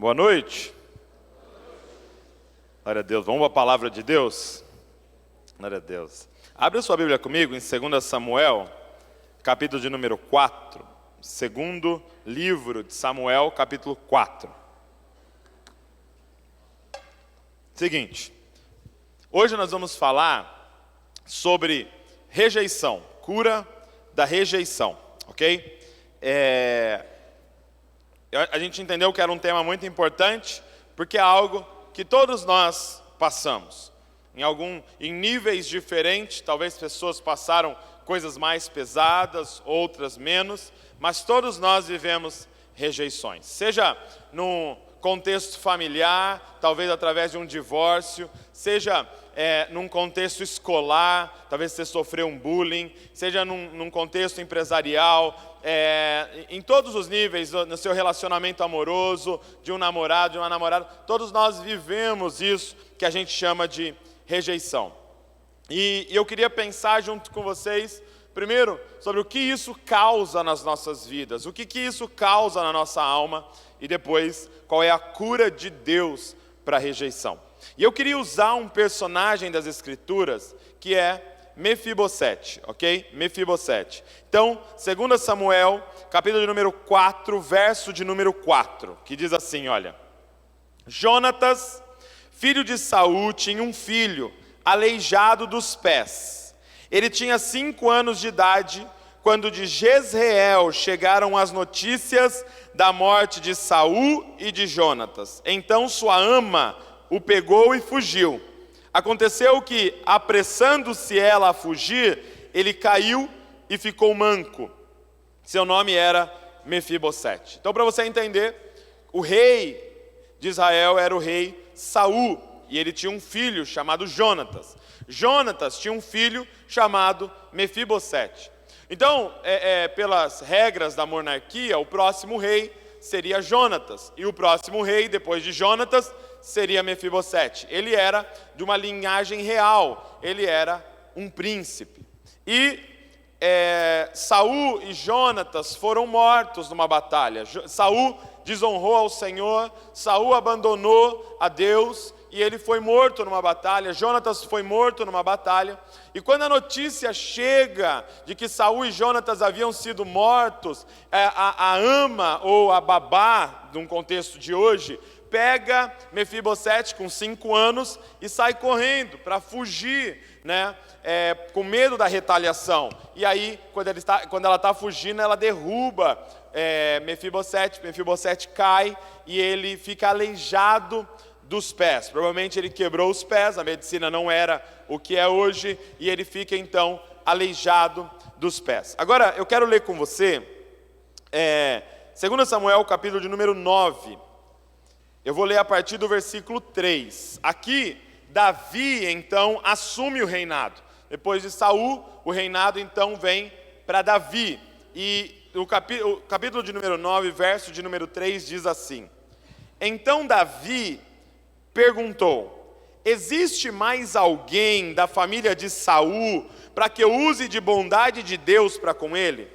Boa noite. Glória a Deus. Vamos para a palavra de Deus? Glória a Deus. Abre a sua Bíblia comigo em 2 Samuel, capítulo de número 4. Segundo livro de Samuel, capítulo 4. Seguinte. Hoje nós vamos falar sobre rejeição. Cura da rejeição. Ok? A gente entendeu que era um tema muito importante, porque é algo que todos nós passamos. Em níveis diferentes, talvez pessoas passaram coisas mais pesadas, outras menos, mas todos nós vivemos rejeições. Seja no contexto familiar, talvez através de um divórcio, seja num contexto escolar, talvez você sofreu um bullying, seja num contexto empresarial, em todos os níveis, no seu relacionamento amoroso, de um namorado, de uma namorada, todos nós vivemos isso que a gente chama de rejeição. E eu queria pensar junto com vocês, primeiro, sobre o que isso causa nas nossas vidas, o que isso causa na nossa alma, e depois, qual é a cura de Deus para a rejeição. E eu queria usar um personagem das Escrituras, que é Mefibosete, ok? Mefibosete. Então, 2 Samuel, capítulo de número 4, verso de número 4, que diz assim, olha: Jonatas, filho de Saul, tinha um filho, aleijado dos pés. Ele tinha 5 anos de idade, quando de Jezreel chegaram as notícias da morte de Saul e de Jonatas. Então sua ama o pegou e fugiu. Aconteceu que, apressando-se ela a fugir, ele caiu e ficou manco. Seu nome era Mefibosete. Então, para você entender, o rei de Israel era o rei Saul, e ele tinha um filho chamado Jonatas. Jonatas tinha um filho chamado Mefibosete. Então, pelas regras da monarquia, o próximo rei seria Jonatas, e o próximo rei, depois de Jonatas, seria Mefibosete. Ele era de uma linhagem real, ele era um príncipe. E Saul e Jonatas foram mortos numa batalha. Saul desonrou ao Senhor, Saul abandonou a Deus, e ele foi morto numa batalha. Jonatas foi morto numa batalha. E quando a notícia chega de que Saul e Jonatas haviam sido mortos, a ama ou a babá, num contexto de hoje, pega Mefibosete com 5 anos e sai correndo para fugir, né? Com medo da retaliação. E aí, quando ela está fugindo, ela derruba Mefibosete. Mefibosete cai e ele fica aleijado dos pés. Provavelmente ele quebrou os pés, a medicina não era o que é hoje, e ele fica então aleijado dos pés. Agora eu quero ler com você 2 Samuel, capítulo de número 9. Eu vou ler a partir do versículo 3. Aqui Davi então assume o reinado. Depois de Saul, o reinado então vem para Davi. E o capítulo de número 9, verso de número 3 diz assim: Então Davi perguntou: existe mais alguém da família de Saul para que eu use de bondade de Deus para com ele?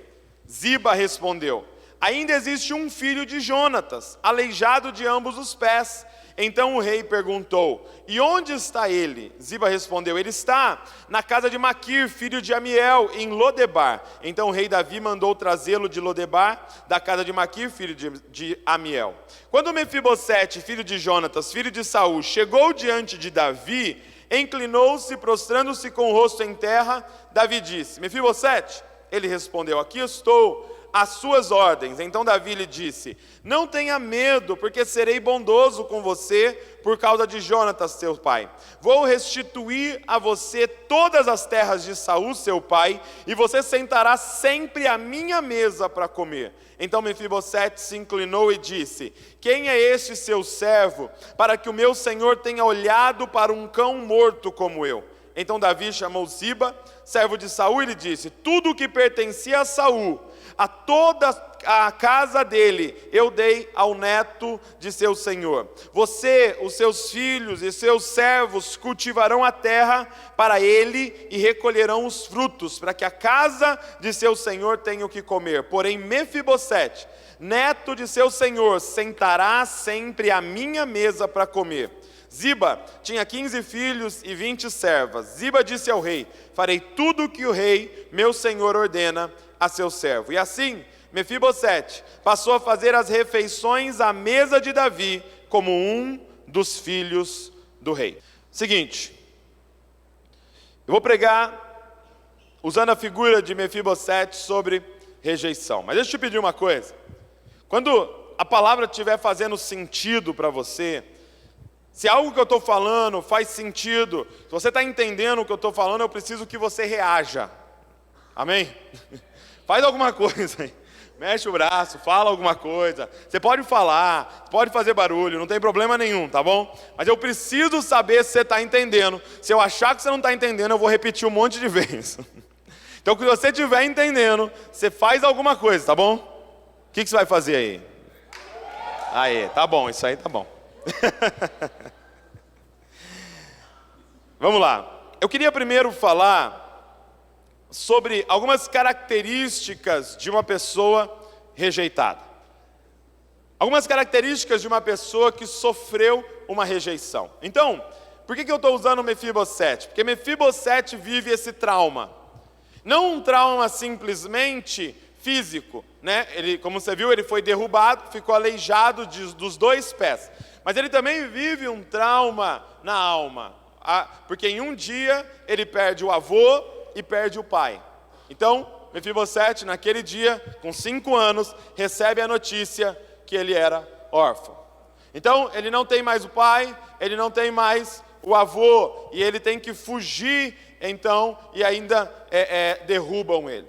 Ziba respondeu: ainda existe um filho de Jonatas, aleijado de ambos os pés. Então o rei perguntou: e onde está ele? Ziba respondeu: ele está na casa de Maquir, filho de Amiel, em Lodebar. Então o rei Davi mandou trazê-lo de Lodebar, da casa de Maquir, filho de Amiel. Quando Mefibosete, filho de Jonatas, filho de Saul, chegou diante de Davi, inclinou-se, prostrando-se com o rosto em terra. Davi disse: Mefibosete? Ele respondeu: aqui estou, às suas ordens. Então Davi lhe disse: não tenha medo, porque serei bondoso com você por causa de Jonatas, seu pai. Vou restituir a você todas as terras de Saul, seu pai, e você sentará sempre à minha mesa para comer. Então Mefibosete se inclinou e disse: quem é este seu servo, para que o meu senhor tenha olhado para um cão morto como eu? Então Davi chamou Ziba, servo de Saul, e lhe disse: tudo o que pertencia a Saul, a toda a casa dele, eu dei ao neto de seu senhor. Você, os seus filhos e seus servos cultivarão a terra para ele e recolherão os frutos, para que a casa de seu senhor tenha o que comer. Porém Mefibosete neto de seu senhor, sentará sempre à minha mesa para comer. Ziba tinha 15 filhos e 20 servas. Ziba disse ao rei: farei tudo o que o rei, meu senhor, ordena a seu servo. E assim, Mefibosete passou a fazer as refeições à mesa de Davi como um dos filhos do rei. Seguinte, eu vou pregar usando a figura de Mefibosete sobre rejeição. Mas deixa eu te pedir uma coisa. Quando a palavra estiver fazendo sentido para você, se algo que eu estou falando faz sentido, se você está entendendo o que eu estou falando, eu preciso que você reaja. Amém? Faz alguma coisa aí. Mexe o braço, fala alguma coisa. Você pode falar, pode fazer barulho, não tem problema nenhum, tá bom? Mas eu preciso saber se você está entendendo. Se eu achar que você não está entendendo, eu vou repetir um monte de vezes. Então, se você estiver entendendo, você faz alguma coisa, tá bom? O que você vai fazer aí? Aí, tá bom, isso aí tá bom. Vamos lá. Eu queria primeiro falar sobre algumas características de uma pessoa rejeitada. Algumas características de uma pessoa que sofreu uma rejeição. Então, por que eu estou usando Mefibosete? Porque Mefibosete vive esse trauma. Não um trauma simplesmente físico, né? Ele, como você viu, ele foi derrubado, ficou aleijado dos 2 pés. Mas ele também vive um trauma na alma, porque em um dia ele perde o avô e perde o pai. Então, Mefibosete, naquele dia, com 5 anos, recebe a notícia que ele era órfão. Então, ele não tem mais o pai, ele não tem mais o avô, e ele tem que fugir, então, e ainda derrubam ele.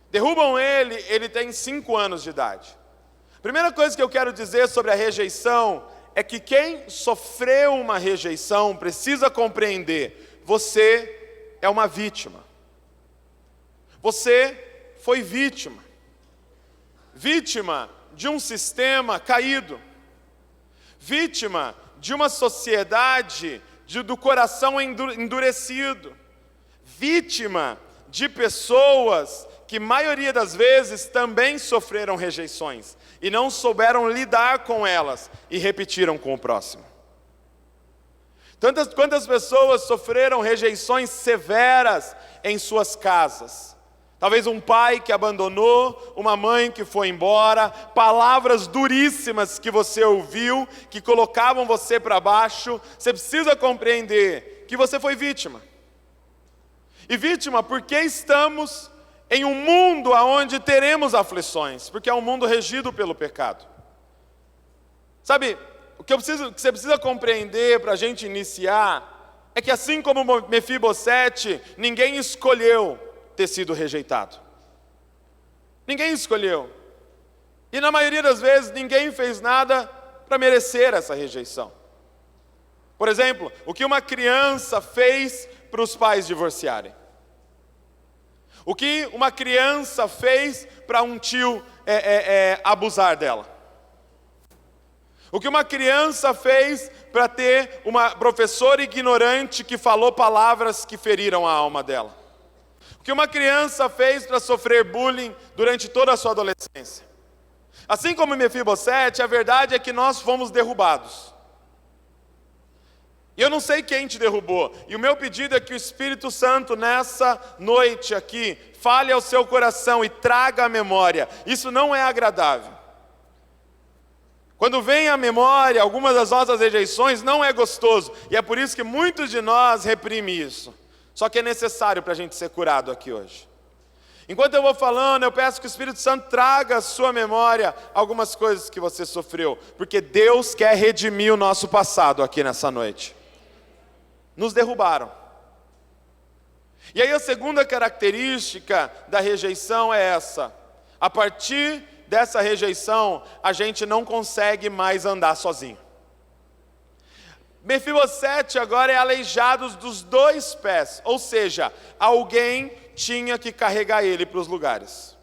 Derrubam ele, ele tem 5 anos de idade. Primeira coisa que eu quero dizer sobre a rejeição é que quem sofreu uma rejeição precisa compreender: você é uma vítima. Você foi vítima. Vítima de um sistema caído. Vítima de uma sociedade do coração endurecido. Vítima de pessoas que, maioria das vezes, também sofreram rejeições e não souberam lidar com elas e repetiram com o próximo. Quantas pessoas sofreram rejeições severas em suas casas? Talvez um pai que abandonou, uma mãe que foi embora, palavras duríssimas que você ouviu, que colocavam você para baixo. Você precisa compreender que você foi vítima. E vítima porque estamos em um mundo onde teremos aflições, porque é um mundo regido pelo pecado. Sabe, o que você precisa compreender para a gente iniciar é que, assim como Mefibosete, ninguém escolheu ter sido rejeitado. Ninguém escolheu. E na maioria das vezes ninguém fez nada para merecer essa rejeição. Por exemplo, o que uma criança fez para os pais divorciarem? O que uma criança fez para um tio abusar dela? O que uma criança fez para ter uma professora ignorante que falou palavras que feriram a alma dela? O que uma criança fez para sofrer bullying durante toda a sua adolescência? Assim como Mefibosete, a verdade é que nós fomos derrubados. E eu não sei quem te derrubou. E o meu pedido é que o Espírito Santo, nessa noite aqui, fale ao seu coração e traga a memória. Isso não é agradável. Quando vem à memória algumas das nossas rejeições, não é gostoso. E é por isso que muitos de nós reprimem isso. Só que é necessário para a gente ser curado aqui hoje. Enquanto eu vou falando, eu peço que o Espírito Santo traga à sua memória algumas coisas que você sofreu. Porque Deus quer redimir o nosso passado aqui nessa noite. Nos derrubaram. E aí a segunda característica da rejeição é essa: a partir dessa rejeição, a gente não consegue mais andar sozinho. Mefibosete agora é aleijado dos 2 pés, ou seja, alguém tinha que carregar ele para os lugares.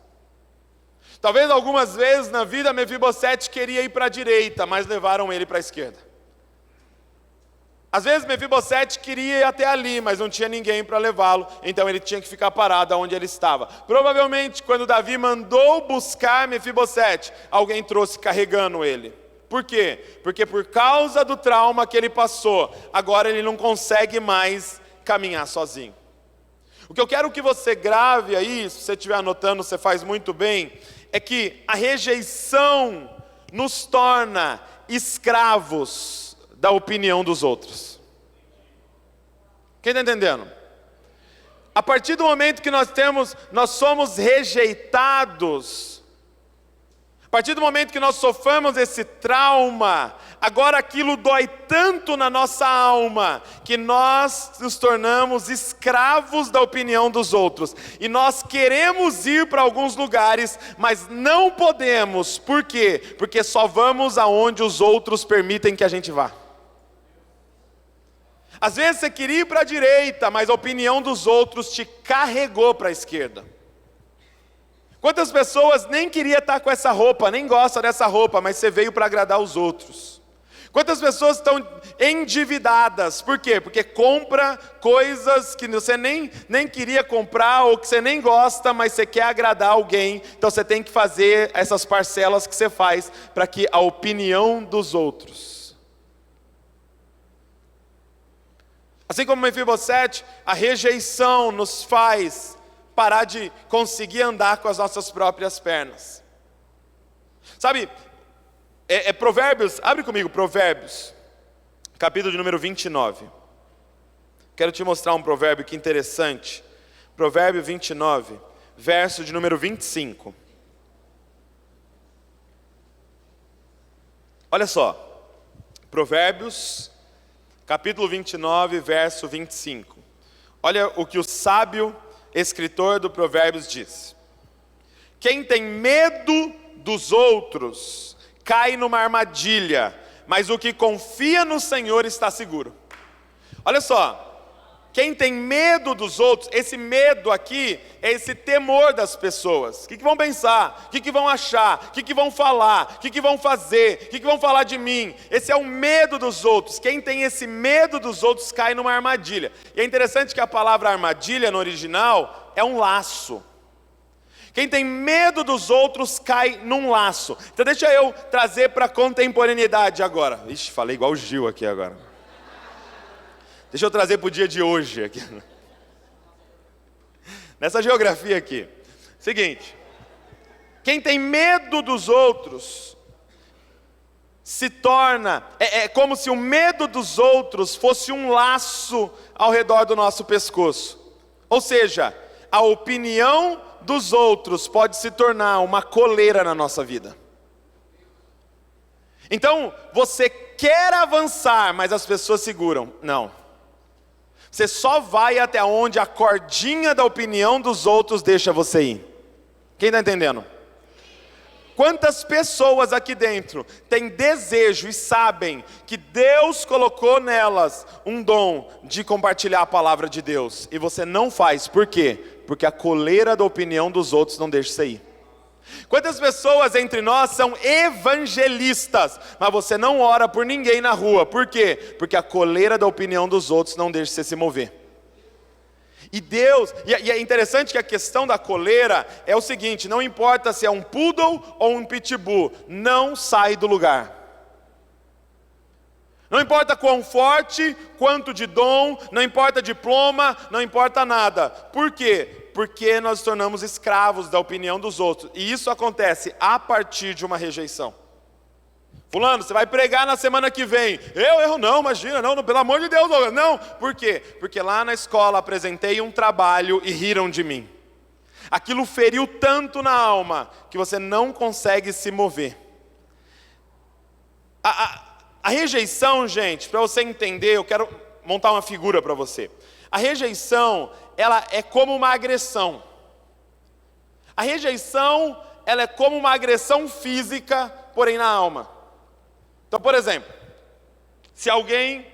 Talvez algumas vezes na vida Mefibosete queria ir para a direita, mas levaram ele para a esquerda. Às vezes Mefibosete queria ir até ali, mas não tinha ninguém para levá-lo, então ele tinha que ficar parado onde ele estava. Provavelmente, quando Davi mandou buscar Mefibosete, alguém trouxe carregando ele. Por quê? Porque por causa do trauma que ele passou, agora ele não consegue mais caminhar sozinho. O que eu quero que você grave aí, se você estiver anotando, você faz muito bem, é que a rejeição nos torna escravos da opinião dos outros. Quem está entendendo? A partir do momento que nós somos rejeitados, a partir do momento que nós sofremos esse trauma, agora aquilo dói tanto na nossa alma, que nós nos tornamos escravos da opinião dos outros. E nós queremos ir para alguns lugares, mas não podemos. Por quê? Porque só vamos aonde os outros permitem que a gente vá. Às vezes você queria ir para a direita, mas a opinião dos outros te carregou para a esquerda. Quantas pessoas nem queria estar com essa roupa, nem gosta dessa roupa, mas você veio para agradar os outros. Quantas pessoas estão endividadas? Por quê? Porque compra coisas que você nem queria comprar, ou que você nem gosta, mas você quer agradar alguém. Então você tem que fazer essas parcelas que você faz, para que a opinião dos outros. Assim como Mefibosete, a rejeição nos faz parar de conseguir andar com as nossas próprias pernas. Sabe, Provérbios, abre comigo Provérbios, capítulo de número 29. Quero te mostrar um provérbio que interessante. Provérbio 29, verso de número 25. Olha só, Provérbios, capítulo 29, verso 25. Olha o que o sábio escritor do Provérbios diz: quem tem medo dos outros cai numa armadilha, mas o que confia no Senhor está seguro. Olha só, quem tem medo dos outros, esse medo aqui é esse temor das pessoas. O que vão pensar? O que vão achar? O que vão falar? O que vão fazer? O que vão falar de mim? Esse é o medo dos outros. Quem tem esse medo dos outros cai numa armadilha. E é interessante que a palavra armadilha no original é um laço. Quem tem medo dos outros cai num laço. Então deixa eu trazer para a contemporaneidade agora. Ixi, falei igual o Gil aqui agora. Deixa eu trazer para o dia de hoje aqui. Nessa geografia aqui. Seguinte. Quem tem medo dos outros se torna... É como se o medo dos outros fosse um laço ao redor do nosso pescoço. Ou seja, a opinião dos outros pode se tornar uma coleira na nossa vida. Então, você quer avançar, mas as pessoas seguram. Não. Você só vai até onde a cordinha da opinião dos outros deixa você ir. Quem está entendendo? Quantas pessoas aqui dentro têm desejo e sabem que Deus colocou nelas um dom de compartilhar a palavra de Deus, e você não faz, por quê? Porque a coleira da opinião dos outros não deixa você ir. Quantas pessoas entre nós são evangelistas, mas você não ora por ninguém na rua, por quê? Porque a coleira da opinião dos outros não deixa você se mover. E Deus, e é interessante que a questão da coleira é o seguinte: não importa se é um poodle ou um pitbull, não sai do lugar. Não importa quão forte, quanto de dom, não importa diploma, não importa nada. Por quê? Porque nós nos tornamos escravos da opinião dos outros. E isso acontece a partir de uma rejeição. Fulano, você vai pregar na semana que vem. Eu não, imagina, não, pelo amor de Deus, não. Por quê? Porque lá na escola apresentei um trabalho e riram de mim. Aquilo feriu tanto na alma que você não consegue se mover. A rejeição, gente, para você entender, eu quero montar uma figura para você. A rejeição, ela é como uma agressão. A rejeição, ela é como uma agressão física, porém na alma. Então, por exemplo, se alguém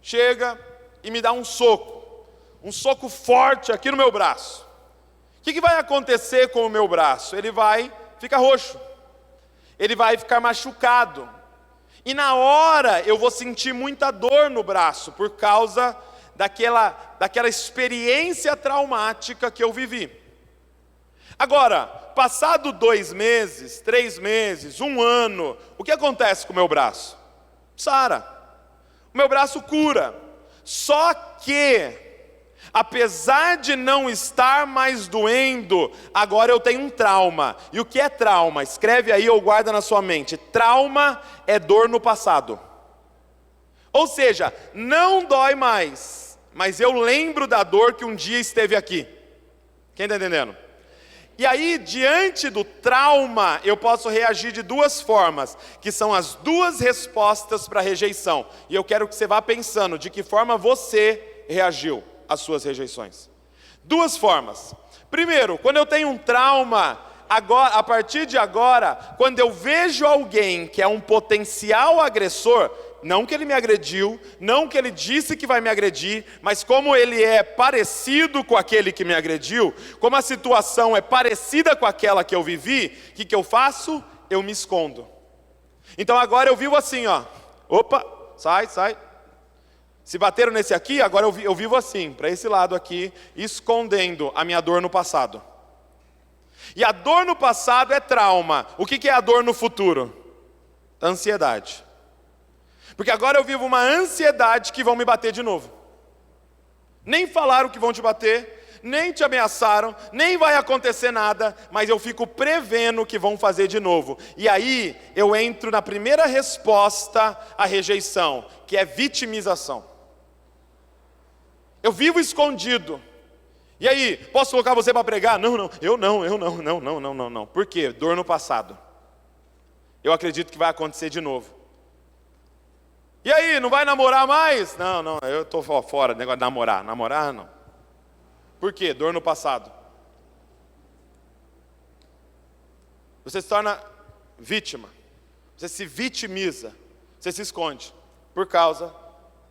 chega e me dá um soco forte aqui no meu braço, o que vai acontecer com o meu braço? Ele vai ficar roxo, ele vai ficar machucado. E na hora eu vou sentir muita dor no braço, por causa daquela experiência traumática que eu vivi. Agora, passado 2 meses, 3 meses, 1 ano, o que acontece com o meu braço? Sara. O meu braço cura. Só que, apesar de não estar mais doendo, agora eu tenho um trauma. E o que é trauma? Escreve aí ou guarda na sua mente. Trauma é dor no passado. Ou seja, não dói mais, mas eu lembro da dor que um dia esteve aqui. Quem está entendendo? E aí, diante do trauma, eu posso reagir de 2 formas, que são as 2 respostas para a rejeição. E eu quero que você vá pensando de que forma você reagiu às suas rejeições. 2 formas. Primeiro, quando eu tenho um trauma, agora, a partir de agora, quando eu vejo alguém que é um potencial agressor, não que ele me agrediu, não que ele disse que vai me agredir, mas como ele é parecido com aquele que me agrediu, como a situação é parecida com aquela que eu vivi, o que eu faço? Eu me escondo. Então agora eu vivo assim, ó. Opa, sai. Se bateram nesse aqui, agora eu vivo assim, para esse lado aqui, escondendo a minha dor no passado. E a dor no passado é trauma. O que é a dor no futuro? Ansiedade. Porque agora eu vivo uma ansiedade que vão me bater de novo. Nem falaram que vão te bater, nem te ameaçaram, nem vai acontecer nada, mas eu fico prevendo que vão fazer de novo. E aí eu entro na primeira resposta à rejeição, que é vitimização. Eu vivo escondido. E aí, posso colocar você para pregar? Não. Eu não. Por quê? Dor no passado. Eu acredito que vai acontecer de novo. E aí, não vai namorar mais? Não, eu estou fora do negócio de namorar. Namorar, não. Por quê? Dor no passado. Você se torna vítima. Você se vitimiza. Você se esconde por causa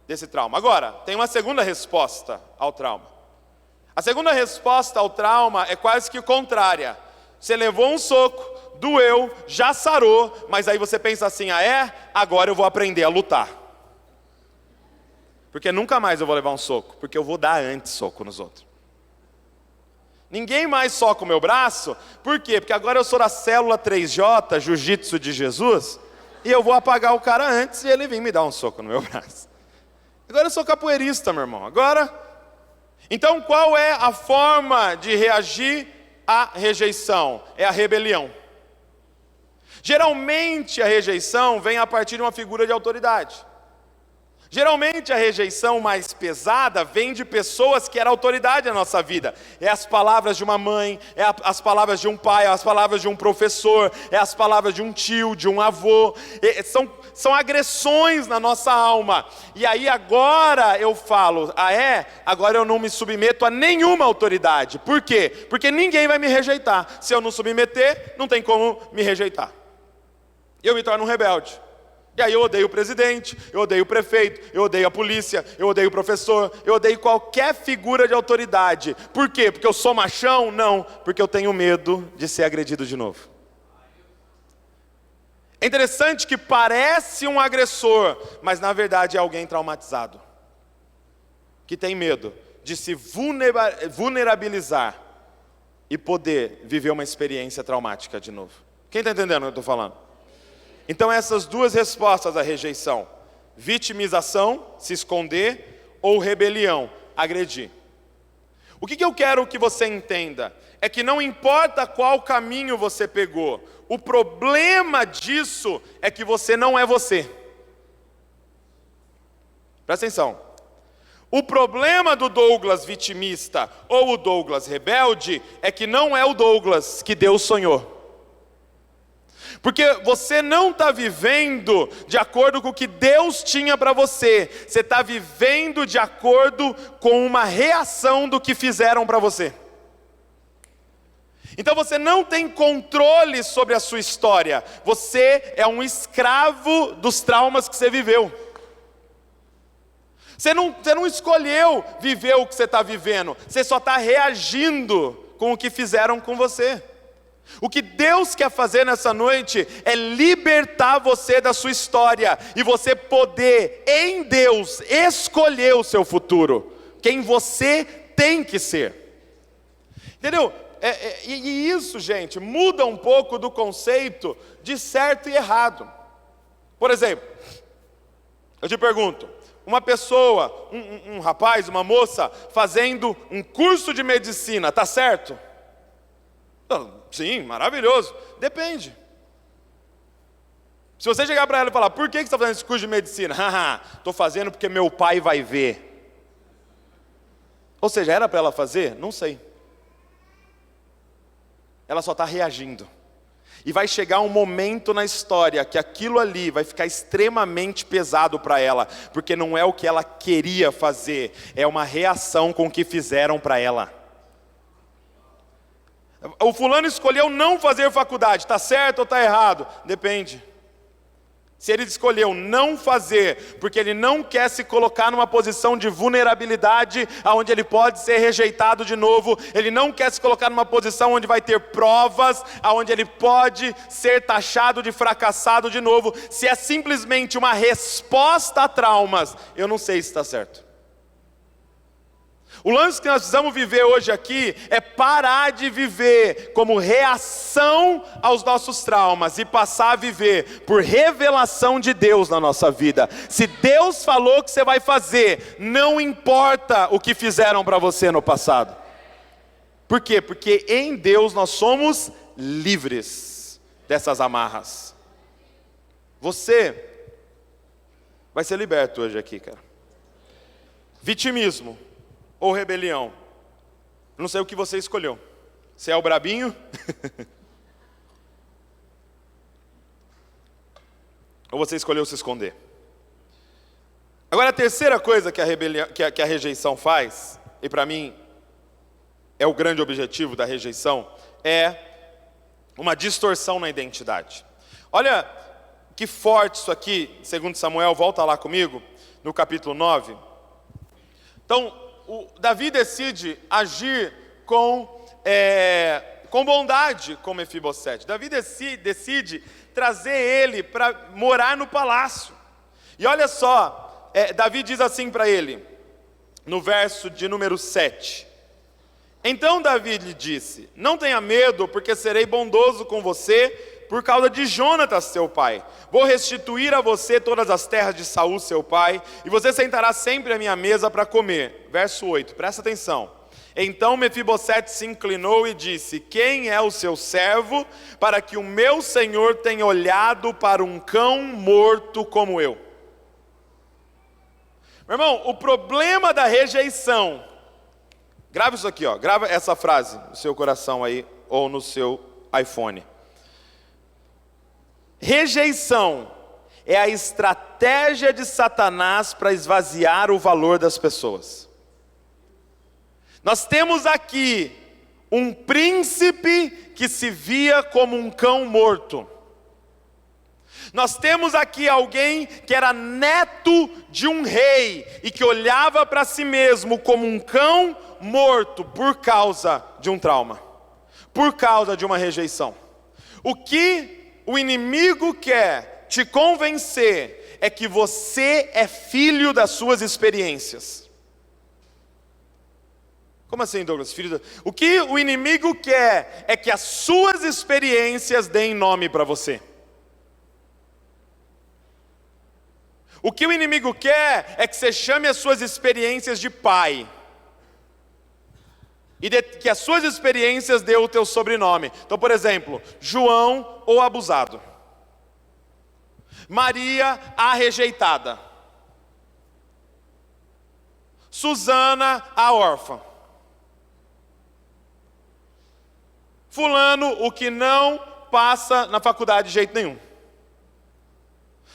desse trauma. Agora, tem uma segunda resposta ao trauma. A segunda resposta ao trauma é quase que contrária. Você levou um soco, doeu, já sarou, mas aí você pensa assim, agora eu vou aprender a lutar. Porque nunca mais eu vou levar um soco, porque eu vou dar antes soco nos outros. Ninguém mais soca o meu braço, por quê? Porque agora eu sou da célula 3J, Jiu-Jitsu de Jesus, e eu vou apagar o cara antes e ele vem me dar um soco no meu braço. Agora eu sou capoeirista, meu irmão. Então qual é a forma de reagir à rejeição? É a rebelião. Geralmente a rejeição vem a partir de uma figura de autoridade. Geralmente a rejeição mais pesada vem de pessoas que eram autoridade na nossa vida. É as palavras de uma mãe, é as palavras de um pai, é as palavras de um professor, é as palavras de um tio, de um avô. São agressões na nossa alma. E aí agora eu falo, agora eu não me submeto a nenhuma autoridade. Por quê? Porque ninguém vai me rejeitar. Se eu não submeter, não tem como me rejeitar. Eu me torno um rebelde. E aí eu odeio o presidente, eu odeio o prefeito, eu odeio a polícia, eu odeio o professor, eu odeio qualquer figura de autoridade. Por quê? Porque eu sou machão? Não, porque eu tenho medo de ser agredido de novo. É interessante que parece um agressor, mas na verdade é alguém traumatizado, que tem medo de se vulnerabilizar e poder viver uma experiência traumática de novo. Quem está entendendo o que eu estou falando? Então essas 2 respostas à rejeição: vitimização, se esconder, ou rebelião, agredir. O que eu quero que você entenda é que não importa qual caminho você pegou, o problema disso é que você não é você. Presta atenção. O problema do Douglas vitimista ou o Douglas rebelde é que não é o Douglas que Deus sonhou. Porque você não está vivendo de acordo com o que Deus tinha para você. Você está vivendo de acordo com uma reação do que fizeram para você. Então você não tem controle sobre a sua história. Você é um escravo dos traumas que você viveu. Você não escolheu viver o que você está vivendo. Você só está reagindo com o que fizeram com você. O que Deus quer fazer nessa noite é libertar você da sua história e você poder, em Deus, escolher o seu futuro, quem você tem que ser. Entendeu? E isso, gente, muda um pouco do conceito de certo e errado. Por exemplo, eu te pergunto, uma pessoa, um rapaz, uma moça, fazendo um curso de medicina, tá certo? Sim, maravilhoso. Depende. Se você chegar para ela e falar, por que você está fazendo esse curso de medicina? Estou fazendo porque meu pai vai ver. Ou seja, era para ela fazer? Não sei. Ela só está reagindo. E vai chegar um momento na história que aquilo ali vai ficar extremamente pesado para ela, porque não é o que ela queria fazer, é uma reação com o que fizeram para ela. O fulano escolheu não fazer faculdade, está certo ou está errado? Depende. Se ele escolheu não fazer, porque ele não quer se colocar numa posição de vulnerabilidade, onde ele pode ser rejeitado de novo, ele não quer se colocar numa posição onde vai ter provas, onde ele pode ser taxado de fracassado de novo, se é simplesmente uma resposta a traumas, eu não sei se está certo. O lance que nós precisamos viver hoje aqui é parar de viver como reação aos nossos traumas e passar a viver por revelação de Deus na nossa vida. Se Deus falou que você vai fazer, não importa o que fizeram para você no passado. Por quê? Porque em Deus nós somos livres dessas amarras. Você vai ser liberto hoje aqui, cara. Vitimismo ou rebelião? Não sei o que você escolheu. Você é o brabinho? Ou você escolheu se esconder? Agora a terceira coisa que a rebelião, que a rejeição faz, e para mim é o grande objetivo da rejeição, é uma distorção na identidade. Olha que forte isso aqui, segundo Samuel, volta lá comigo, no capítulo 9. Então, Davi decide agir com bondade com Mefibosete. Davi decide trazer ele para morar no palácio. E olha só, Davi diz assim para ele, no verso de número 7. Então Davi lhe disse, não tenha medo, porque serei bondoso com você, por causa de Jonatas, seu pai. Vou restituir a você todas as terras de Saul, seu pai, e você sentará sempre à minha mesa para comer. Verso 8, presta atenção. Então Mefibosete se inclinou e disse, quem é o seu servo, para que o meu senhor tenha olhado para um cão morto como eu? Meu irmão, o problema da rejeição, grava isso aqui, grava essa frase no seu coração aí, ou no seu iPhone. Rejeição é a estratégia de Satanás para esvaziar o valor das pessoas. Nós temos aqui um príncipe que se via como um cão morto. Nós temos aqui alguém que era neto de um rei e que olhava para si mesmo como um cão morto por causa de um trauma, por causa de uma rejeição. O que o inimigo quer te convencer é que você é filho das suas experiências. Como assim, Douglas? O que o inimigo quer é que as suas experiências deem nome para você. O que o inimigo quer é que você chame as suas experiências de pai. E que as suas experiências dê o teu sobrenome. Então, por exemplo, João, o abusado. Maria, a rejeitada. Susana, a órfã. Fulano, o que não passa na faculdade de jeito nenhum.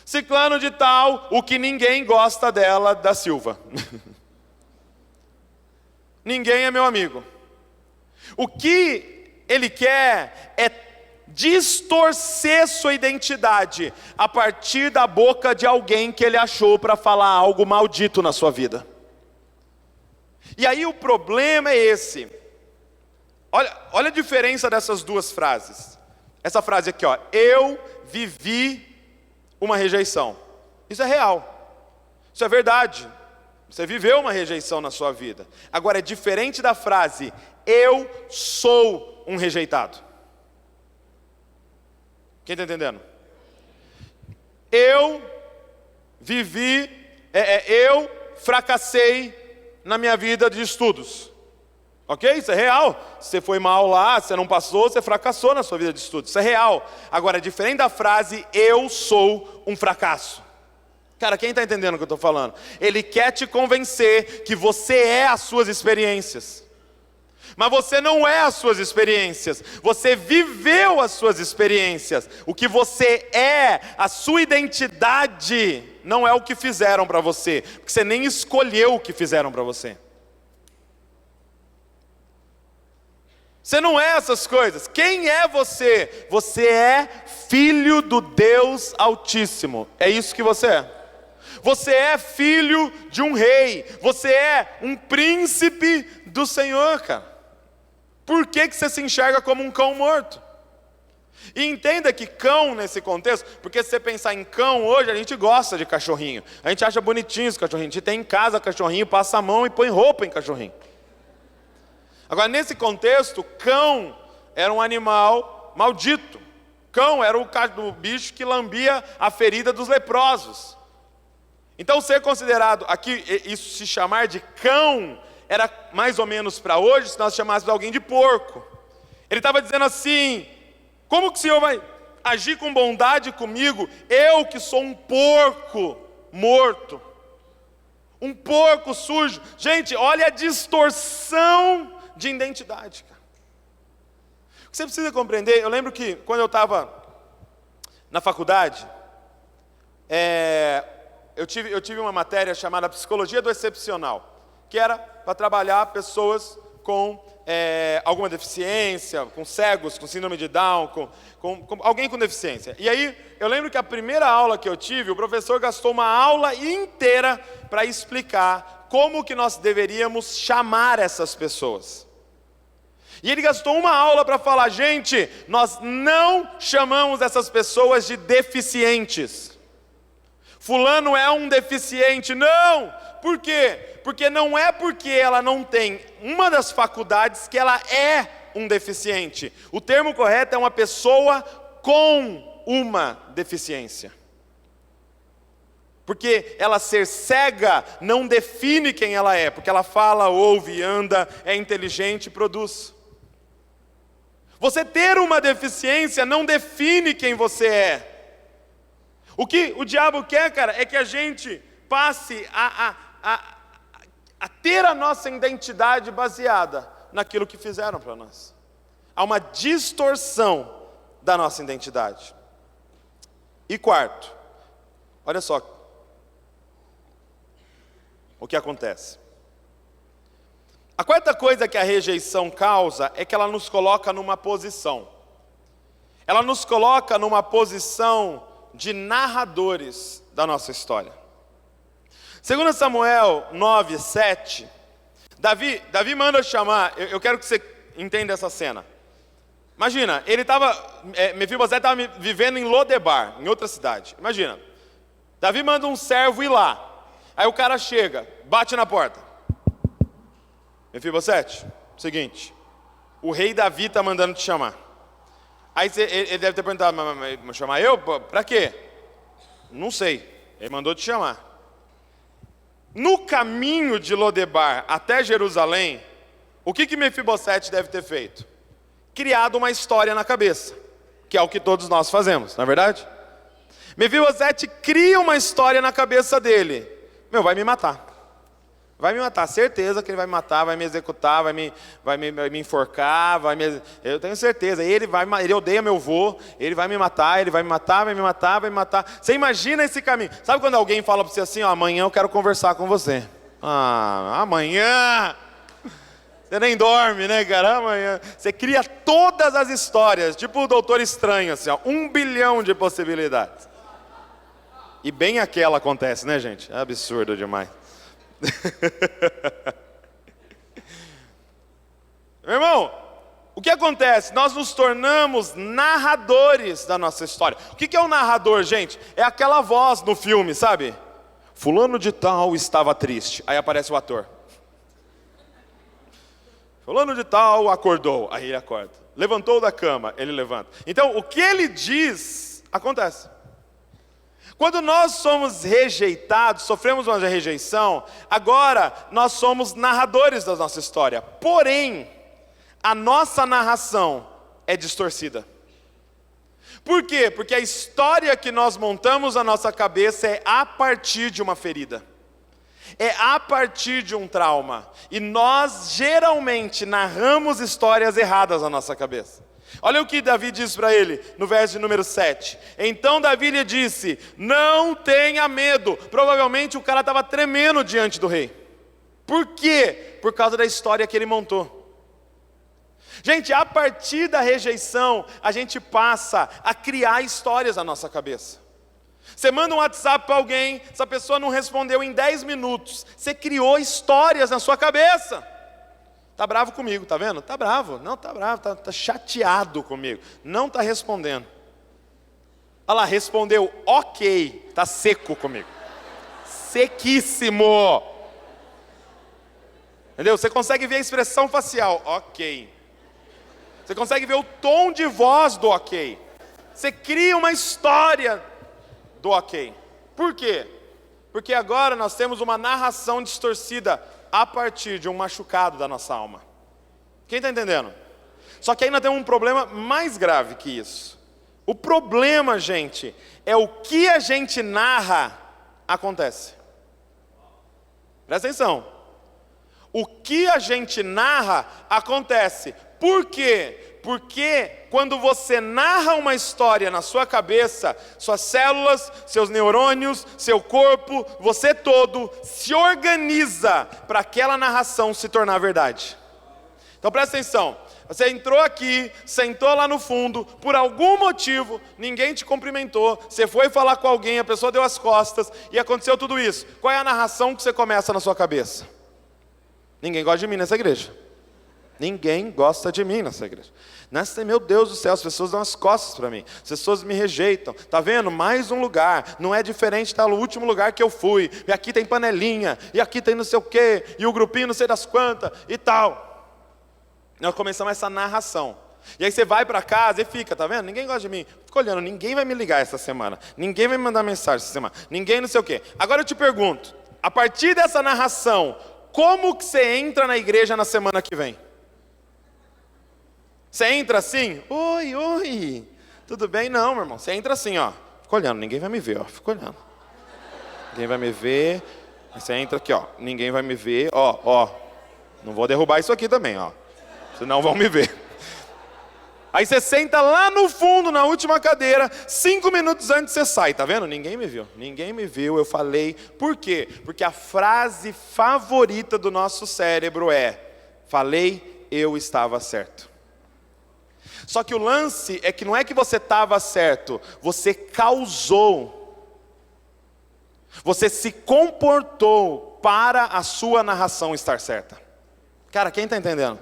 Ciclano de tal, o que ninguém gosta dela, da Silva. Ninguém é meu amigo. O que ele quer é distorcer sua identidade a partir da boca de alguém que ele achou para falar algo maldito na sua vida. E aí o problema é esse. olha a diferença dessas duas frases. Essa frase aqui, ó, eu vivi uma rejeição. Isso é real. Isso é verdade. Você viveu uma rejeição na sua vida. Agora é diferente da frase, eu sou um rejeitado. Quem está entendendo? Eu vivi, eu fracassei na minha vida de estudos. Ok? Isso é real. Você foi mal lá, você não passou, você fracassou na sua vida de estudos. Isso é real. Agora, diferente da frase, eu sou um fracasso. Cara, quem está entendendo o que eu estou falando? Ele quer te convencer que você é as suas experiências. Mas você não é as suas experiências. Você viveu as suas experiências. O que você é, a sua identidade, não é o que fizeram para você. Porque você nem escolheu o que fizeram para você. Você não é essas coisas. Quem é você? Você é filho do Deus Altíssimo. É isso que você é. Você é filho de um rei. Você é um príncipe do Senhor, cara. Por que você se enxerga como um cão morto? E entenda que cão nesse contexto, porque se você pensar em cão hoje, a gente gosta de cachorrinho. A gente acha bonitinho os cachorrinhos. A gente tem em casa cachorrinho, passa a mão e põe roupa em cachorrinho. Agora, nesse contexto, cão era um animal maldito. Cão era o bicho que lambia a ferida dos leprosos. Então, ser considerado aqui, isso se chamar de cão, era mais ou menos para hoje, se nós chamássemos alguém de porco. Ele estava dizendo assim, como que o Senhor vai agir com bondade comigo, eu que sou um porco morto, um porco sujo. Gente, olha a distorção de identidade, cara. O que você precisa compreender, eu lembro que quando eu estava na faculdade, eu tive uma matéria chamada Psicologia do Excepcional, que era para trabalhar pessoas com alguma deficiência, com cegos, com síndrome de Down, com alguém com deficiência. E aí, eu lembro que a primeira aula que eu tive, o professor gastou uma aula inteira para explicar como que nós deveríamos chamar essas pessoas. E ele gastou uma aula para falar, gente, nós não chamamos essas pessoas de deficientes. Fulano é um deficiente. Não! Por quê? Porque não é porque ela não tem uma das faculdades que ela é um deficiente. O termo correto é uma pessoa com uma deficiência. Porque ela ser cega não define quem ela é, porque ela fala, ouve, anda, é inteligente e produz. Você ter uma deficiência não define quem você é. O que o diabo quer, cara, é que a gente passe a ter a nossa identidade baseada naquilo que fizeram para nós. Há uma distorção da nossa identidade. E quarto, olha só o que acontece. A quarta coisa que a rejeição causa é que ela nos coloca numa posição. Ela nos coloca numa posição de narradores da nossa história. 2 Samuel 9, 7, Davi manda chamar, eu quero que você entenda essa cena. Imagina, Mefibosete estava vivendo em Lodebar, em outra cidade. Imagina, Davi manda um servo ir lá. Aí o cara chega, bate na porta. Mefibosete, seguinte, o rei Davi está mandando te chamar. Aí ele deve ter perguntado, mas chamar eu? Para quê? Não sei, ele mandou te chamar. No caminho de Lodebar até Jerusalém, o que Mefibosete deve ter feito? Criado uma história na cabeça, que é o que todos nós fazemos, não é verdade? Mefibosete cria uma história na cabeça dele. Vai me matar. Vai me matar, certeza que ele vai me matar, vai me executar, vai me enforcar, eu tenho certeza. Ele odeia meu avô, ele vai me matar, vai me matar. Você imagina esse caminho. Sabe quando alguém fala para você assim, amanhã eu quero conversar com você. Amanhã. Você nem dorme, né, cara? Amanhã. Você cria todas as histórias, tipo o Doutor Estranho, assim, 1 bilhão de possibilidades. E bem aquela acontece, né, gente? É absurdo demais. Meu irmão, o que acontece? Nós nos tornamos narradores da nossa história. O que é um narrador, gente? É aquela voz no filme, sabe? Fulano de tal estava triste. Aí aparece o ator. Fulano de tal acordou. Aí ele acorda. Levantou da cama, ele levanta. Então, o que ele diz, acontece. Quando nós somos rejeitados, sofremos uma rejeição, agora nós somos narradores da nossa história. Porém, a nossa narração é distorcida. Por quê? Porque a história que nós montamos na nossa cabeça é a partir de uma ferida. É a partir de um trauma. E nós geralmente narramos histórias erradas na nossa cabeça. Olha o que Davi diz para ele, no verso de número 7. Então Davi lhe disse, não tenha medo. Provavelmente o cara estava tremendo diante do rei. Por quê? Por causa da história que ele montou. Gente, a partir da rejeição, a gente passa a criar histórias na nossa cabeça. Você manda um WhatsApp para alguém, essa pessoa não respondeu em 10 minutos. Você criou histórias na sua cabeça. Tá bravo comigo, tá vendo? Tá bravo, não tá bravo, tá chateado comigo. Não tá respondendo. Olha lá, respondeu ok, tá seco comigo. Sequíssimo. Entendeu? Você consegue ver a expressão facial, ok. Você consegue ver o tom de voz do ok. Você cria uma história do ok. Por quê? Porque agora nós temos uma narração distorcida a partir de um machucado da nossa alma. Quem está entendendo? Só que aí nós temos um problema mais grave que isso. O problema, gente, é o que a gente narra acontece. Presta atenção. O que a gente narra acontece. Por quê? Porque quando você narra uma história na sua cabeça, suas células, seus neurônios, seu corpo, você todo se organiza para aquela narração se tornar verdade. Então presta atenção, você entrou aqui, sentou lá no fundo, por algum motivo, ninguém te cumprimentou, você foi falar com alguém, a pessoa deu as costas e aconteceu tudo isso. Qual é a narração que você começa na sua cabeça? Ninguém gosta de mim nessa igreja. Ninguém gosta de mim nessa igreja. Meu Deus do céu, as pessoas dão as costas para mim. As pessoas me rejeitam. Tá vendo? Mais um lugar. Não é diferente do último lugar que eu fui. E aqui tem panelinha. E aqui tem não sei o quê. E o grupinho não sei das quantas. E tal. Nós começamos essa narração. E aí você vai para casa e fica, tá vendo? Ninguém gosta de mim. Fica olhando, ninguém vai me ligar essa semana. Ninguém vai me mandar mensagem essa semana. Ninguém não sei o quê. Agora eu te pergunto. A partir dessa narração, como que você entra na igreja na semana que vem? Você entra assim, oi, tudo bem? Não, meu irmão, você entra assim, ó, fica olhando, ninguém vai me ver, ó, fica olhando. Ninguém vai me ver, aí você entra aqui, ó, ninguém vai me ver, ó, não vou derrubar isso aqui também, ó, senão vão me ver. Aí você senta lá no fundo, na última cadeira, 5 minutos antes você sai, tá vendo? Ninguém me viu, eu falei. Por quê? Porque a frase favorita do nosso cérebro é, falei, eu estava certo. Só que o lance é que não é que você estava certo, você causou, você se comportou para a sua narração estar certa. Cara, quem está entendendo?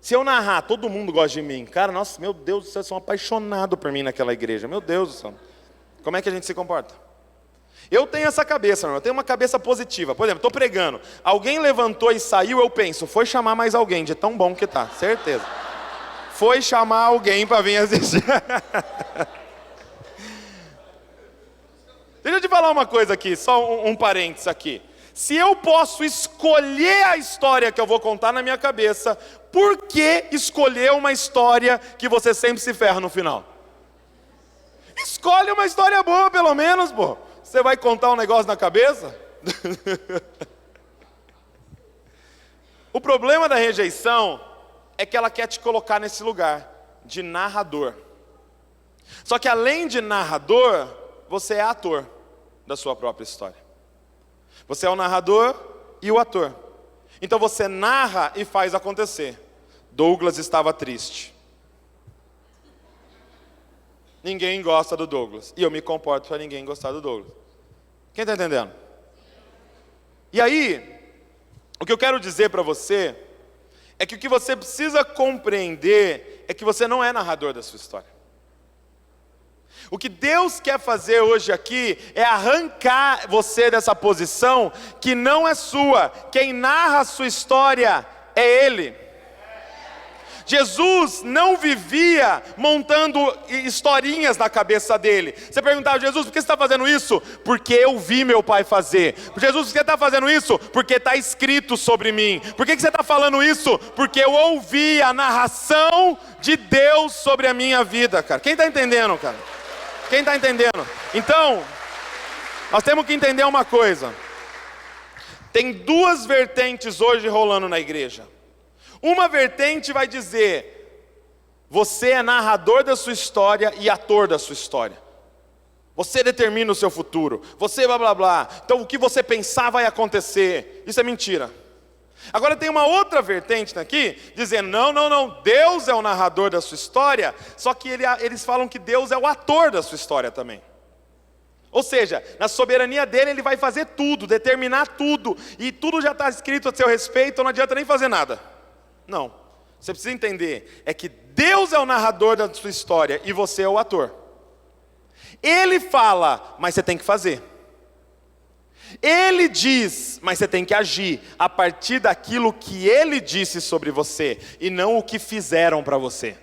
Se eu narrar, todo mundo gosta de mim, cara, nossa, meu Deus do céu, são apaixonados por mim naquela igreja, meu Deus do céu, como é que a gente se comporta? Eu tenho essa cabeça, eu tenho uma cabeça positiva. Por exemplo, estou pregando, alguém levantou e saiu, eu penso, foi chamar mais alguém, de tão bom que tá, certeza. Foi chamar alguém para vir assistir. Deixa eu te falar uma coisa aqui, só um parênteses aqui. Se eu posso escolher a história que eu vou contar na minha cabeça, por que escolher uma história que você sempre se ferra no final? Escolhe uma história boa, pelo menos, pô. Você vai contar um negócio na cabeça? O problema da rejeição é que ela quer te colocar nesse lugar de narrador. Só que além de narrador, você é ator da sua própria história. Você é o narrador e o ator. Então você narra e faz acontecer. Douglas estava triste. Ninguém gosta do Douglas. E eu me comporto para ninguém gostar do Douglas. Quem está entendendo? E aí, o que eu quero dizer para você é que o que você precisa compreender é que você não é narrador da sua história. O que Deus quer fazer hoje aqui é arrancar você dessa posição que não é sua. Quem narra a sua história é Ele. Jesus não vivia montando historinhas na cabeça dele. Você perguntava: Jesus, por que você está fazendo isso? Porque eu vi meu pai fazer. Jesus, por que você está fazendo isso? Porque está escrito sobre mim. Por que você está falando isso? Porque eu ouvi a narração de Deus sobre a minha vida, cara. Quem está entendendo, cara? Quem está entendendo? Então, nós temos que entender uma coisa. Tem duas vertentes hoje rolando na igreja. Uma vertente vai dizer: você é narrador da sua história e ator da sua história. Você determina o seu futuro. Você blá blá blá. Então o que você pensar vai acontecer. Isso é mentira. Agora tem uma outra vertente aqui, dizendo: não, Deus é o narrador da sua história, só que eles falam que Deus é o ator da sua história também. Ou seja, na soberania dele, ele vai fazer tudo, determinar tudo, e tudo já está escrito a seu respeito, não adianta nem fazer nada. Não, você precisa entender, é que Deus é o narrador da sua história, e você é o ator. Ele fala, mas você tem que fazer. Ele diz, mas você tem que agir a partir daquilo que Ele disse sobre você, e não o que fizeram para você.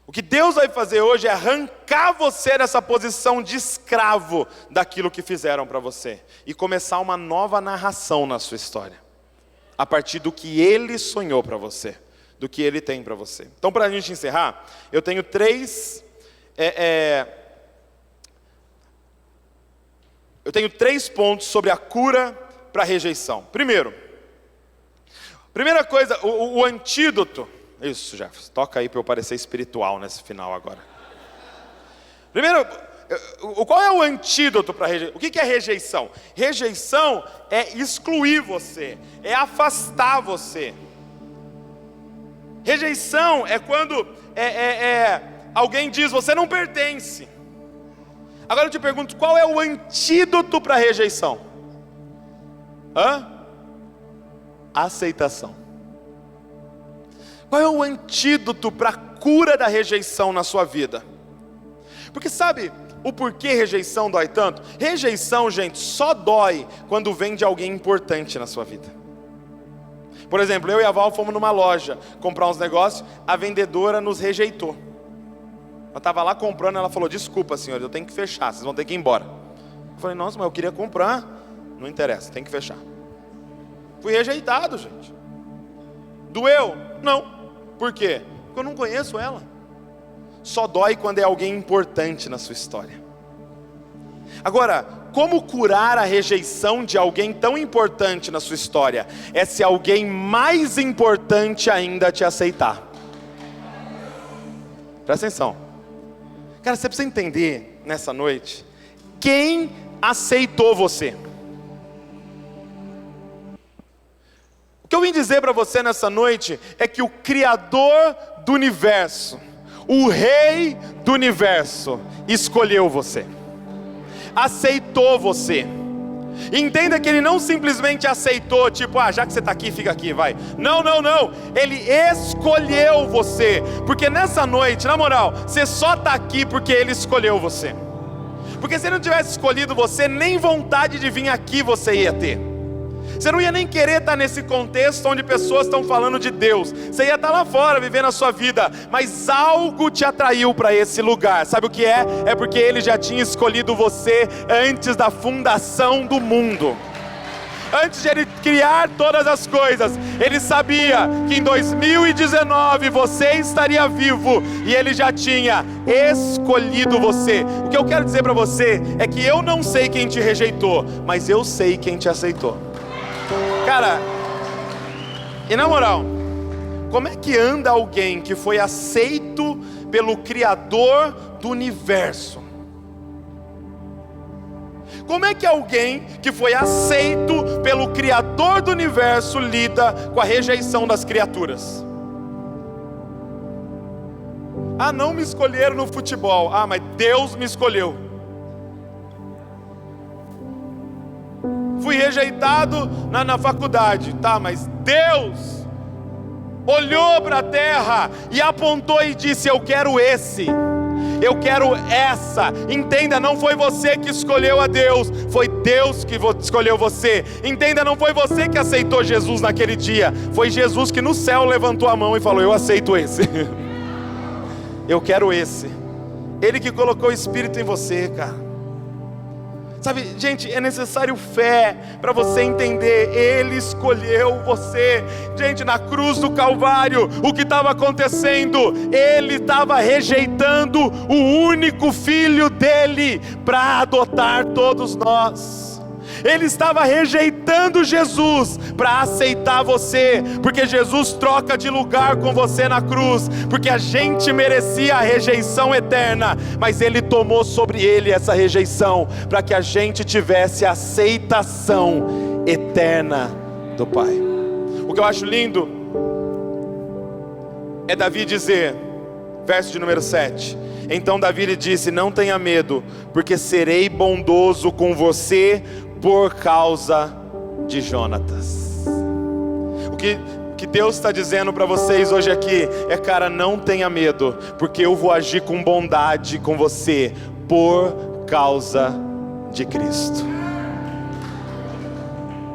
O que Deus vai fazer hoje é arrancar você dessa posição de escravo daquilo que fizeram para você, e começar uma nova narração na sua história, a partir do que Ele sonhou para você, do que Ele tem para você. Então, para a gente encerrar, eu tenho três pontos sobre a cura para a rejeição. Primeira coisa, o antídoto. Isso, Jefferson, toca aí para eu parecer espiritual nesse final agora. Primeiro, qual é o antídoto para a rejeição? O que é rejeição? Rejeição é excluir você, é afastar você. Rejeição é quando alguém diz: você não pertence. Agora eu te pergunto, qual é o antídoto para a rejeição? Aceitação. Qual é o antídoto para a cura da rejeição na sua vida? Porque sabe o porquê rejeição dói tanto? Rejeição, gente, só dói quando vem de alguém importante na sua vida. Por exemplo, eu e a Val fomos numa loja comprar uns negócios, a vendedora nos rejeitou. Ela estava lá comprando, ela falou: desculpa, senhor, eu tenho que fechar, vocês vão ter que ir embora. Eu falei: nossa, mas eu queria comprar. Não interessa, tem que fechar. Fui rejeitado, gente. Doeu? Não. Por quê? Porque eu não conheço ela. Só dói quando é alguém importante na sua história. Agora, como curar a rejeição de alguém tão importante na sua história? É se alguém mais importante ainda te aceitar. Presta atenção. Cara, você precisa entender nessa noite quem aceitou você. O que eu vim dizer para você nessa noite é que o Criador do universo, o Rei do universo, escolheu você, aceitou você. Entenda que Ele não simplesmente aceitou, tipo: já que você está aqui, fica aqui, vai. Não. Ele escolheu você. Porque nessa noite, na moral, você só está aqui porque Ele escolheu você. Porque se Ele não tivesse escolhido você, nem vontade de vir aqui você ia ter. Você não ia nem querer estar nesse contexto onde pessoas estão falando de Deus. Você ia estar lá fora, vivendo a sua vida. Mas algo te atraiu para esse lugar. Sabe o que é? É porque Ele já tinha escolhido você antes da fundação do mundo. Antes de Ele criar todas as coisas, Ele sabia que em 2019 você estaria vivo. E Ele já tinha escolhido você. O que eu quero dizer para você é que eu não sei quem te rejeitou, mas eu sei quem te aceitou. Cara, e na moral, como é que anda alguém que foi aceito pelo Criador do universo? Como é que alguém que foi aceito pelo Criador do universo lida com a rejeição das criaturas? Não me escolheram no futebol. Mas Deus me escolheu. Fui fui rejeitado na faculdade. Tá, mas Deus olhou para a terra e apontou e disse: eu quero esse, eu quero essa. Entenda, não foi você que escolheu a Deus, foi Deus que escolheu você. Entenda, não foi você que aceitou Jesus naquele dia, foi Jesus que no céu levantou a mão e falou: eu aceito esse. Eu quero esse. Ele que colocou o Espírito em você, cara. Sabe, gente, é necessário fé para você entender. Ele escolheu você. Gente, na cruz do Calvário, o que estava acontecendo? Ele estava rejeitando o único filho dele para adotar todos nós. Ele estava rejeitando Jesus para aceitar você, porque Jesus troca de lugar com você na cruz, porque a gente merecia a rejeição eterna, mas Ele tomou sobre Ele essa rejeição, para que a gente tivesse a aceitação eterna do Pai. O que eu acho lindo é Davi dizer, verso de número 7, então Davi lhe disse: não tenha medo, porque serei bondoso com você por causa de Jonatas. O que Deus está dizendo para vocês hoje aqui é: cara, não tenha medo, porque eu vou agir com bondade com você por causa de Cristo.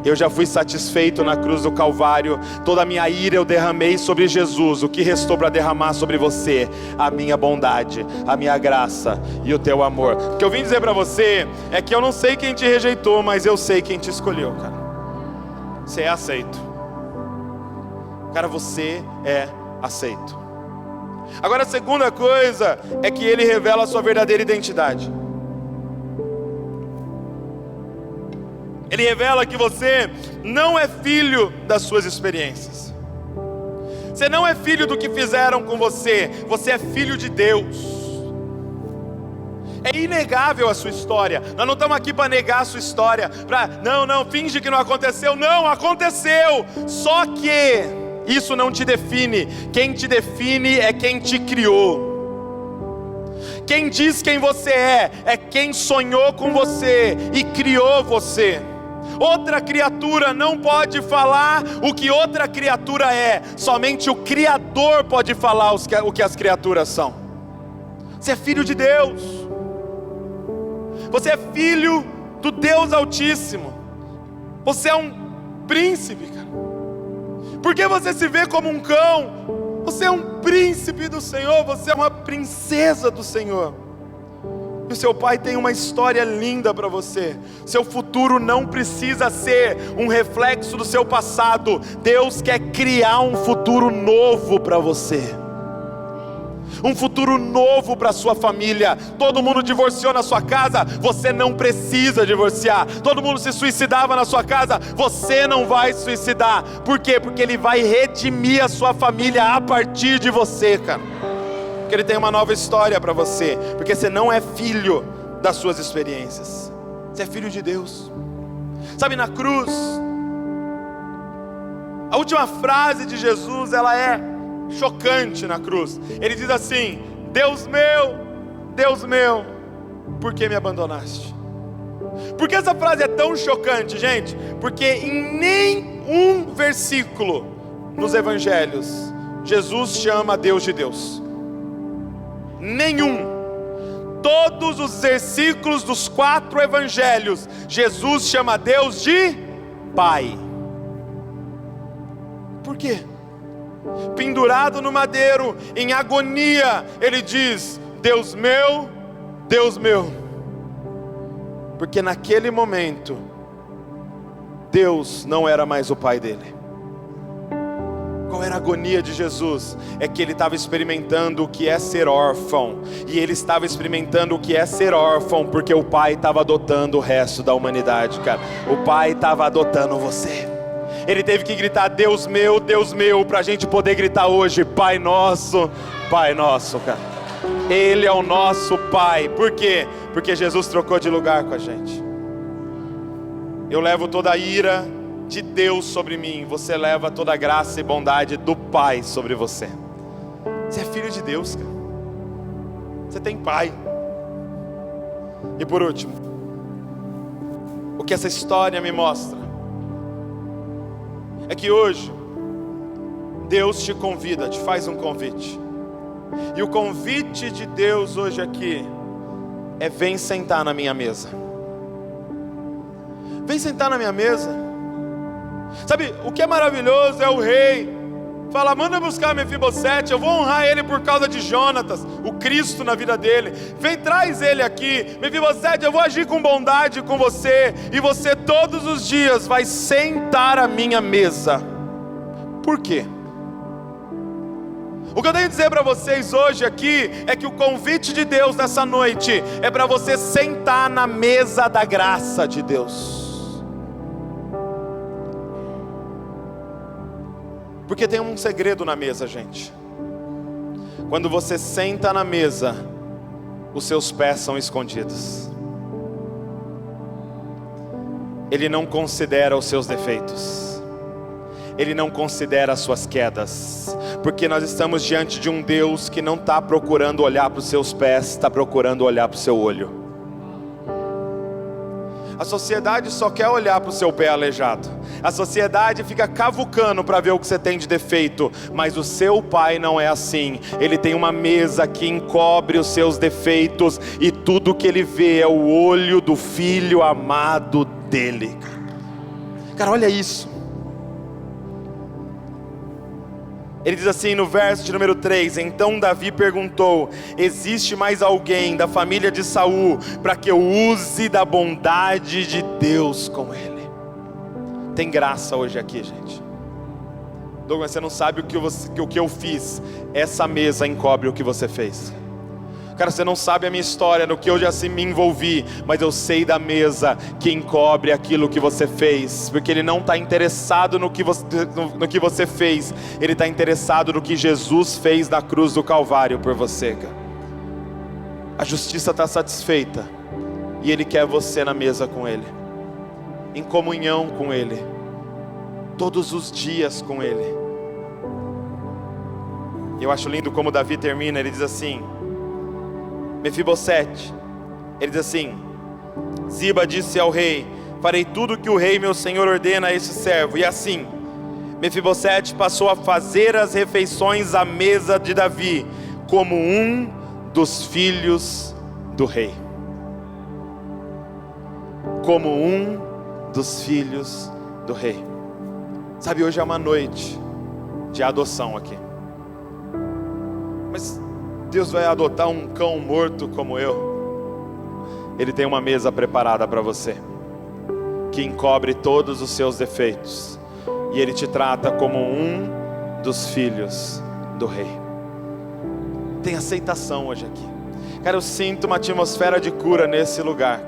Eu já fui satisfeito na cruz do Calvário. Toda a minha ira eu derramei sobre Jesus. O que restou para derramar sobre você? A minha bondade, a minha graça e o teu amor. O que eu vim dizer para você é que eu não sei quem te rejeitou, mas eu sei quem te escolheu, cara. Você é aceito. Cara, você é aceito. Agora, a segunda coisa é que Ele revela a sua verdadeira identidade. Ele revela que você não é filho das suas experiências. Você não é filho do que fizeram com você. Você é filho de Deus. É inegável a sua história. Nós não estamos aqui para negar a sua história, não, finge que não aconteceu. Não, aconteceu. Só que isso não te define. Quem te define é quem te criou. Quem diz quem você é quem sonhou com você e criou você. Outra criatura não pode falar o que outra criatura é. Somente o Criador pode falar o que as criaturas são. Você é filho de Deus. Você é filho do Deus Altíssimo. Você é um príncipe, cara. Por que você se vê como um cão? Você é um príncipe do Senhor. Você é uma princesa do Senhor. E o seu Pai tem uma história linda para você. Seu futuro não precisa ser um reflexo do seu passado. Deus quer criar um futuro novo para você. Um futuro novo para sua família. Todo mundo divorciou na sua casa, você não precisa divorciar. Todo mundo se suicidava na sua casa, você não vai suicidar. Por quê? Porque Ele vai redimir a sua família a partir de você, cara. Porque Ele tem uma nova história para você. Porque você não é filho das suas experiências. Você é filho de Deus. Sabe, na cruz, a última frase de Jesus, ela é chocante na cruz. Ele diz assim: Deus meu, por que me abandonaste? Por que essa frase é tão chocante, gente? Porque em nenhum versículo nos evangelhos Jesus chama Deus de Deus. Nenhum. Todos os versículos dos 4 evangelhos, Jesus chama Deus de Pai. Por quê? Pendurado no madeiro, em agonia, Ele diz: Deus meu, porque naquele momento Deus não era mais o Pai dele. Qual era a agonia de Jesus? É que Ele estava experimentando o que é ser órfão. E Ele estava experimentando o que é ser órfão porque o Pai estava adotando o resto da humanidade, cara. O Pai estava adotando você. Ele teve que gritar: Deus meu, para a gente poder gritar hoje: Pai nosso, cara. Ele é o nosso Pai. Por quê? Porque Jesus trocou de lugar com a gente. Eu levo toda a ira de Deus sobre mim, você leva toda a graça e bondade do Pai sobre você. Você é filho de Deus, cara. Você tem Pai. E por último, o que essa história me mostra é que hoje Deus te convida, te faz um convite. E o convite de Deus hoje aqui é: vem sentar na minha mesa. Vem sentar na minha mesa. Sabe, o que é maravilhoso é o rei fala: manda buscar Mefibosete, eu vou honrar ele por causa de Jonatas, o Cristo na vida dele. Vem, traz ele aqui. Mefibosete, eu vou agir com bondade com você, e você todos os dias vai sentar à minha mesa. Por quê? O que eu tenho a dizer para vocês hoje aqui é que o convite de Deus nessa noite é para você sentar na mesa da graça de Deus. Porque tem um segredo na mesa, gente. Quando você senta na mesa, os seus pés são escondidos. Ele não considera os seus defeitos. Ele não considera as suas quedas, porque nós estamos diante de um Deus que não está procurando olhar para os seus pés, está procurando olhar para o seu olho. A sociedade só quer olhar para o seu pé aleijado. A sociedade fica cavucando para ver o que você tem de defeito, mas o seu pai não é assim. Ele tem uma mesa que encobre os seus defeitos, e tudo que ele vê é o olho do filho amado dele. Cara, olha isso. Ele diz assim no verso de número 3: então Davi perguntou: existe mais alguém da família de Saul para que eu use da bondade de Deus com ele? Tem graça hoje aqui, gente. Douglas, você não sabe o que eu fiz. Essa mesa encobre o que você fez. Cara, você não sabe a minha história, no que eu já me envolvi, mas eu sei da mesa que encobre aquilo que você fez, porque Ele não está interessado no que você fez, Ele está interessado no que Jesus fez na cruz do Calvário por você, cara. A justiça está satisfeita, e Ele quer você na mesa com Ele, em comunhão com Ele, todos os dias com Ele. Eu acho lindo como Davi termina. Ele diz assim: Mefibosete, ele diz assim: Ziba disse ao rei: farei tudo o que o rei meu senhor ordena a este servo. E assim Mefibosete passou a fazer as refeições à mesa de Davi, como um dos filhos do rei. Como um dos filhos do rei. Sabe, hoje é uma noite de adoção aqui. Mas Deus vai adotar um cão morto como eu? Ele tem uma mesa preparada para você, que encobre todos os seus defeitos, e Ele te trata como um dos filhos do rei. Tem aceitação hoje aqui. Cara, eu sinto uma atmosfera de cura nesse lugar.